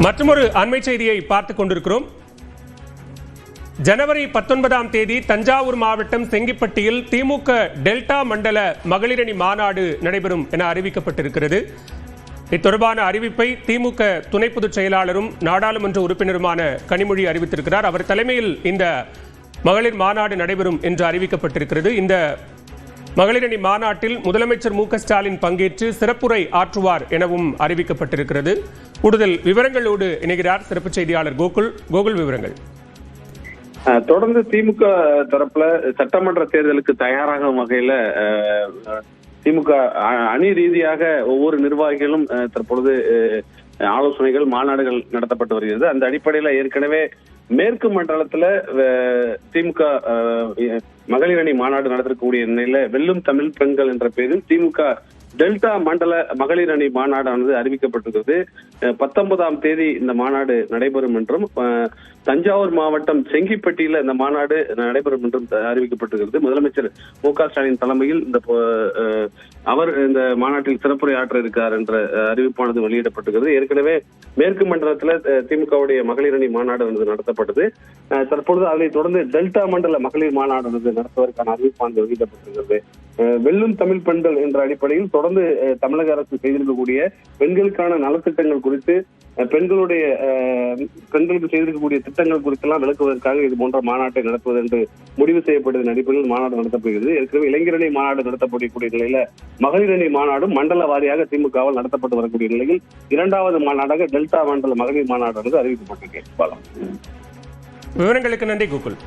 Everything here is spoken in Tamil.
மற்றொரு அண்மை செய்தியை பார்த்துக் கொண்டிருக்கிறோம். ஜனவரி 19ஆம் தேதி தஞ்சாவூர் மாவட்டம் செங்கிப்பட்டியில் திமுக டெல்டா மண்டல மகளிரணி மாநாடு நடைபெறும் என அறிவிக்கப்பட்டிருக்கிறது. இத்தொடர்பான அறிவிப்பை திமுக துணை பொதுச் செயலாளரும் நாடாளுமன்ற உறுப்பினருமான கனிமொழி அறிவித்திருக்கிறார். அவர் தலைமையில் இந்த மகளிர் மாநாடு நடைபெறும் என்று அறிவிக்கப்பட்டிருக்கிறது. இந்த மகளிரணி மாநாட்டில் முதலமைச்சர் மு.க. ஸ்டாலின் பங்கேற்று சிறப்புரை ஆற்றுவார் எனவும் அறிவிக்கப்பட்டிருக்கிறது. கூடுதல் விவரங்களோடு இணைகிறார் சிறப்பு செய்தியாளர் கோகுல். விவரங்கள். தொடர்ந்து திமுக தரப்புல சட்டமன்ற தேர்தலுக்கு தயாராகும் வகையில திமுக அணி ரீதியாக ஒவ்வொரு நிர்வாகிகளும் தற்பொழுது ஆலோசனைகள் மாநாடுகள் நடத்தப்பட்டு வருகிறது. அந்த அடிப்படையில ஏற்கனவே மேற்கு மண்டலத்துல திமுக மகளிர் அணி மாநாடு நடத்தக்கூடிய நிலையில வெல்லும் தமிழ் பெண்கள் என்ற பெயரில் திமுக டெல்டா மண்டல மகளிர் அணி மாநாடானது அறிவிக்கப்பட்டிருக்கிறது. 19ஆம் தேதி இந்த மாநாடு நடைபெறும் என்றும் தஞ்சாவூர் மாவட்டம் செங்கிப்பட்டியில இந்த மாநாடு நடைபெறும் என்றும் அறிவிக்கப்பட்டிருக்கிறது. முதலமைச்சர் மு.க. ஸ்டாலின் தலைமையில் அவர் இந்த மாநாட்டில் சிறப்புரை ஆற்ற இருக்கிறார் என்ற அறிவிப்பானது வெளியிடப்பட்டிருக்கிறது. ஏற்கனவே மேற்கு மண்டலத்துல திமுகவுடைய மகளிர் அணி மாநாடு நடத்தப்பட்டது. தற்பொழுது அதனைத் தொடர்ந்து டெல்டா மண்டல மகளிர் மாநாடு நடத்துவதற்கான அறிவிப்பானது வெளியிடப்பட்டிருக்கிறது. வெல்லும் தமிழ் பெண்கள் என்ற அடிப்படையில் தொடர்ந்து தமிழக அரசு செய்திருக்கக்கூடிய பெண்களுக்கான நலத்திட்டங்கள் குறித்து பெண்களுக்கு செய்திருக்கக்கூடிய திட்டங்கள் குறித்தெல்லாம் விளக்குவதற்காக இது போன்ற மாநாட்டை நடத்துவது என்று முடிவு செய்யப்பட்டதன் அடிப்படையில் மாநாடு நடத்தப்படுகிறது. ஏற்கனவே இளைஞரணி மாநாடு நடத்தப்படக்கூடிய நிலையில மகளிர் அணி மாநாடும் மண்டல வாரியாக திமுகவால் நடத்தப்பட்டு வரக்கூடிய நிலையில் இரண்டாவது மாநாடாக டெல்டா மண்டல மகளிர் மாநாடு அறிவிக்கப்பட்டிருக்கிறது. விவரங்களுக்கு நன்றி கோகுல்.